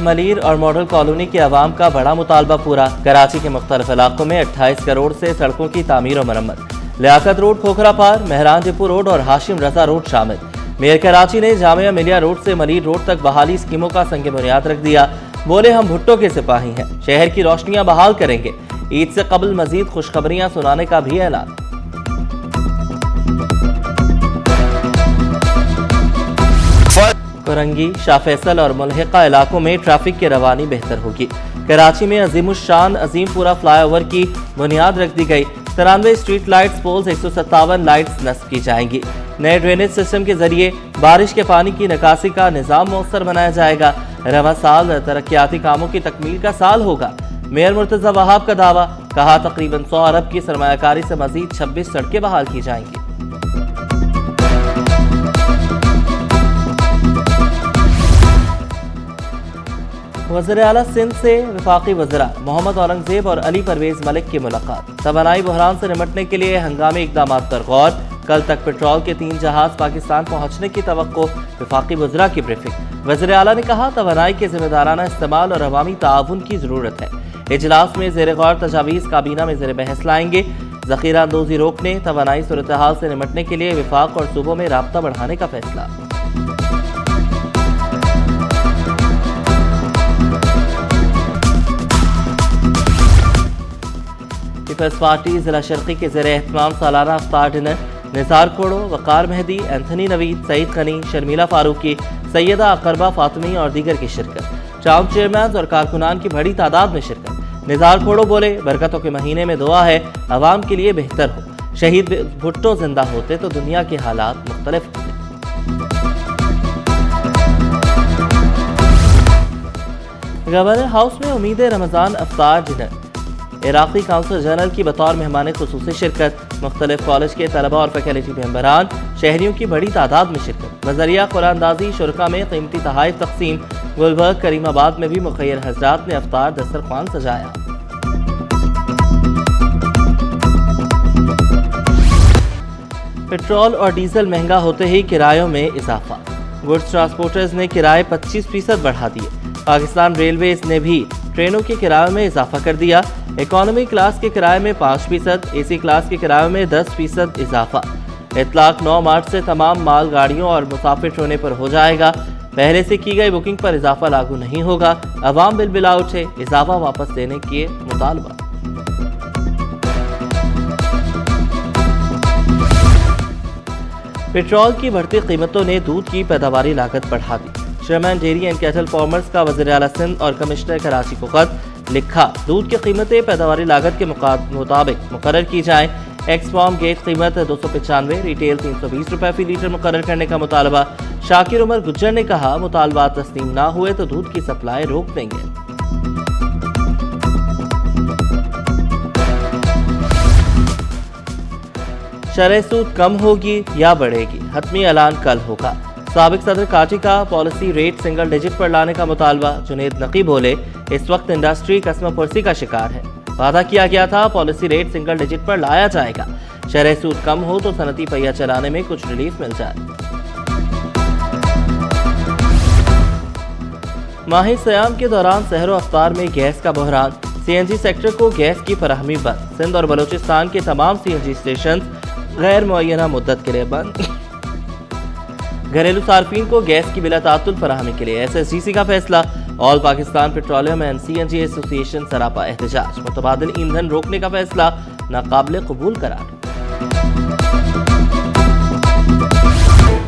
मलीर और model colony के अवाम का बड़ा मुतालबा पूरा। कराची के मुख्तलिफ इलाकों में 28 करोड़ से सड़कों की तामीर और मरम्मत। लियाकत रोड, खोखरा पार, मेहरान डिपो रोड और हाशिम रजा रोड शामिल। मेयर कराची ने जामिया मिलिया रोड से मलीर रोड तक बहाली स्कीमों का संग बुनियाद रख दिया। बोले, हम भुट्टो के सिपाही हैं, शहर की रोशनियां बहाल करेंगे। ईद से कबल मजीद खुशखबरियां सुनाने का भी ऐलान। कोरंगी, शाह फैसल और मुल्हिका इलाकों में ट्रैफिक की रवानी बेहतर होगी। कराची में अजीमुशान अजीमपुरा फ्लाईओवर की बुनियाद रख दी गई। 93 स्ट्रीट लाइट्स पोल्स, 157 लाइट्स नस्ब की जाएंगी। नए ड्रेनेज सिस्टम के जरिए बारिश के पानी की निकासी का निज़ाम मौसर बनाया जाएगा। रवां साल तरक्याती कामों की तकमील का साल होगा। मेयर मुर्तज़ा वहाब का दावा, कहा तकरीबन 100 अरब की सरमायाकारी से मजीद 26 सड़कें बहाल की जाएंगी। वज़ीर आला सिंध से वफाकी वज़रा मोहम्मद औरंगज़ेब और अली परवेज़ मलिक की मुलाकात। तवानाई बहरान से निमटने के लिए हंगामी इक़दामात पर गौर। कल तक पेट्रोल के 3 जहाज पाकिस्तान पहुंचने की तवक्को। वफाकी वज़रा की ब्रीफिंग। वज़ीर आला ने कहा, तवानाई के ज़िम्मेदाराना इस्तेमाल और अवामी ताउन की ज़रूरत है। इजलास में ज़ेर गौर तजावीज़ काबीना में ज़ेर बहस लाएंगे। ज़ख़ीरा अंदोज़ी रोकने, तवानाई सूरत हाल से निमटने के लिए विफाक और सूबों में राब्ता बढ़ाने का फैसला। पीपल्स पार्टी जिला शर्की के ज़ेर एहतमाम सालाना इफ्तार डिनर। निसार कोड़ो, वकार मेहदी, एंथनी नवीद, सईद गनी, शर्मिला फारूकी, सैयदा अकरबा फातिमी और दीगर की शिरकत। टाउन चेयरमैन और कारकुनान की बड़ी तादाद में शिरकत। निसार कोड़ो बोले, बरकतों के महीने में दुआ है अवाम के लिए बेहतर हो। शहीद भुट्टो जिंदा होते तो दुनिया के हालात मुख्तलिफ होते। गवर्नर हाउस में उम्मीद रमजान इफ्तार डिनर। इराक़ी काउंसिल जनरल की बतौर मेहमान खुसूसी शिरकत। मुख्तलिफ कॉलेज के तलबा और फैकल्टी मेंबरान, शहरियों की बड़ी तादाद में शिरकत। नजरिया कुरानदाजी शुरका में कीमती तहाइफ तकसीम। गुलबर्ग, करीमाबाद में भी मुखय्यर हजरात ने इफ्तार दस्तरख्वान सजाया। पेट्रोल और डीजल महंगा होते ही किरायों में इजाफा। गुड्स ट्रांसपोर्टर्स ने किराए 25% बढ़ा दिए। पाकिस्तान रेलवेज ने भी ट्रेनों के किरायों में इजाफा कर दिया। इकोनॉमी क्लास के किराए में 5%, एसी क्लास के किरायों में 10% इजाफा। इतलाक 9 मार्च से तमाम माल गाड़ियों और मुसाफिर ट्रेनों पर हो जाएगा। पहले से की गई बुकिंग पर इजाफा लागू नहीं होगा। अवाम बिल बिला उठे, इजाफा वापस देने के मुतालबा। पेट्रोल की बढ़ती कीमतों ने दूध की पैदावारी लागत बढ़ा दी। Chairman dairy and cattle farmers का वज़ीर आला सिंध और कमिश्नर कराची को खत लिखा। दूध की कीमतें पैदावारी लागत के मुताबिक मुकर्रर की जाएं। एक्स फार्म गेट कीमत 295, रिटेल 320 रुपए फी लीटर मुकर्रर करने का मुतालबा। शाकिर उमर गुज्जर ने कहा, मुतालबात तस्लीम ना हुए तो दूध की सप्लाई रोक देंगे। शरह सूद कम होगी या बढ़ेगी, हतमी ऐलान कल होगा। साबिक सदर काटी का पॉलिसी रेट सिंगल डिजिट पर लाने का मुतालबा। जुनेद नकी बोले, इस वक्त इंडस्ट्री कस्म पुरसी का शिकार है। वादा किया गया था पॉलिसी रेट सिंगल डिजिट पर लाया जाएगा। शरह सूद कम हो तो सनती पहिया चलाने में कुछ रिलीफ मिल जाए। माही सयाम के दौरान सहरो अफ्तार में गैस का बहरान। सीएनजी सेक्टर को गैस की फराहमी बंद। सिंध और बलूचिस्तान के तमाम सीएनजी स्टेशन गैर मुअय्यना मुद्दत के लिए बंद। घरेलू सार्फिन को गैस की बिला तातुल फराहमी के लिए SSGC का फैसला। All Pakistan petroleum and CNG association सरापा एहतजाज। मुतबादिल ईंधन रोकने का फैसला नाकाबिल कबूल करार।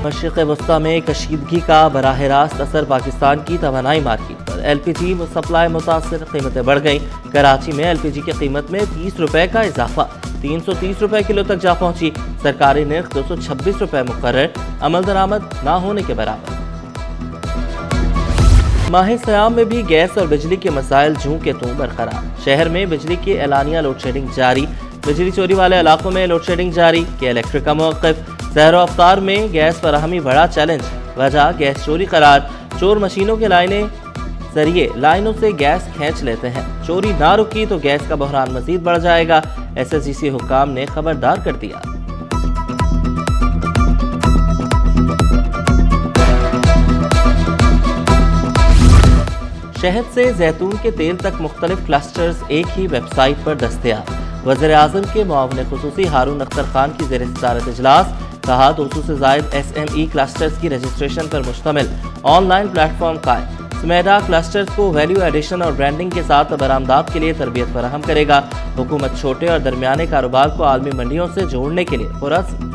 मशरिक़ वस्ता में कशीदगी का बराह रास्त असर पाकिस्तान की तवानाई मार्केट पर। LPG सप्लाई मुतासर, कीमतें बढ़ गई। कराची में LPG की कीमत में 30 रुपए का इजाफा, 330 रुपए किलो तक जा पहुंची। सरकारी निर्ख 226 रुपए मुकर्रर, अमल दरामद ना होने के बराबर। माह सयाम में भी गैस और बिजली के मसाइल जूं के तूं बरकरार। शहर में बिजली की एलानिया लोड शेडिंग जारी। बिजली चोरी वाले इलाकों में लोड शेडिंग जारी। के इलेक्ट्रिक का मौक़िफ़। सहरो अफ्तार में गैस फराहमी बड़ा चैलेंज। वजह गैस चोरी करार। चोर मशीनों के जरिए लाइनों से गैस खींच लेते हैं। चोरी ना रुकी तो गैस का बहरान मजीद बढ़ जाएगा। SSGC हुक्काम ने खबरदार कर दिया। शहद से जैतून के तेल तक मुख्तलिफ क्लस्टर्स एक ही वेबसाइट पर दस्तयाब। वज़ीर आज़म के मुआविन खुसूसी हारून अख्तर खान की ज़ेर सदारत इजलास। कहा 200 से ज़ायद SME क्लस्टर्स की रजिस्ट्रेशन पर मुश्तमिल ऑनलाइन प्लेटफॉर्म कायम। स्मेडा क्लस्टर्स को वैल्यू एडिशन और ब्रांडिंग के साथ बरामदात के लिए तरबियत फराहम करेगा। हुकूमत छोटे और दरमियाने कारोबार को आलमी मंडियों से जोड़ने के लिए पुरज़्म।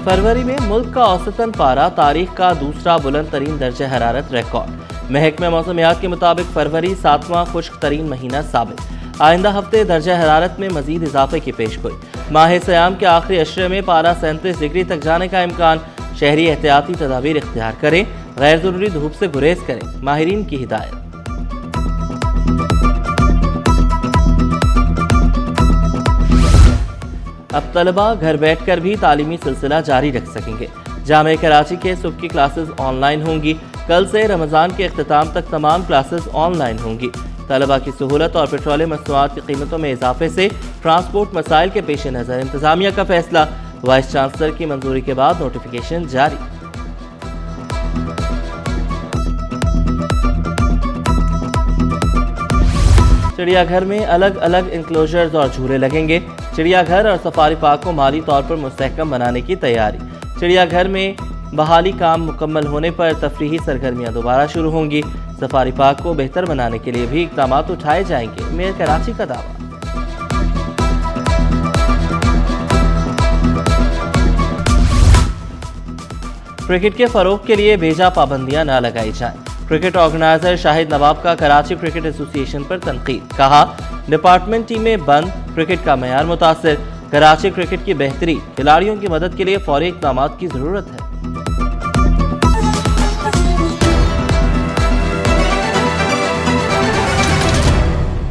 फरवरी में मुल्क का औसतन पारा तारीख का दूसरा बुलंद तरीन दर्जे हरारत रिकॉर्ड। महकमे मौसमियात के मुताबिक फरवरी 7वां खुश्क तरीन महीना साबित। आइंदा हफ्ते दर्जा हरारत में मजीद इजाफे की पेशगोई। माह सयाम के आखिरी अशरे में पारा 37 डिग्री तक जाने का इम्कान। शहरी एहतियाती तदाबीर इख्तियार करें, गैर जरूरी धूप से गुरेज करें, माहिरीन की हिदायत। अब तलबा घर बैठकर भी तालीमी सिलसिला जारी रख सकेंगे। जामे कराची के सुबह की क्लासेस ऑनलाइन होंगी। कल से रमज़ान के इख्तिताम तक तमाम क्लासेस ऑनलाइन होंगी। तलबा की सहूलत और पेट्रोलियम मसनूआत की कीमतों में इजाफे से ट्रांसपोर्ट मसाइल के पेश नज़र इंतजामिया का फैसला। वाइस चांसलर की मंजूरी के बाद नोटिफिकेशन जारी। चिड़ियाघर में अलग अलग इंक्लोजर्स और झूले लगेंगे। चिड़ियाघर और सफारी पार्क को माली तौर पर मुस्तहकम बनाने की तैयारी। चिड़ियाघर में बहाली काम मुकम्मल होने पर तफरीही सरगर्मियां दोबारा शुरू होंगी। सफारी पार्क को बेहतर बनाने के लिए भी इक़दाम उठाए जाएंगे, मेयर कराची का दावा। क्रिकेट के फरोग के लिए बेजा पाबंदियां न लगाई जाएं। क्रिकेट ऑर्गेनाइजर शाहिद नवाब का कराची क्रिकेट एसोसिएशन पर तनकीद। कहा डिपार्टमेंट टीमें बंद, क्रिकेट का मयार मुतासिर। कराची क्रिकेट की बेहतरी, खिलाड़ियों की मदद के लिए फौरी इक़दाम की ज़रूरत है।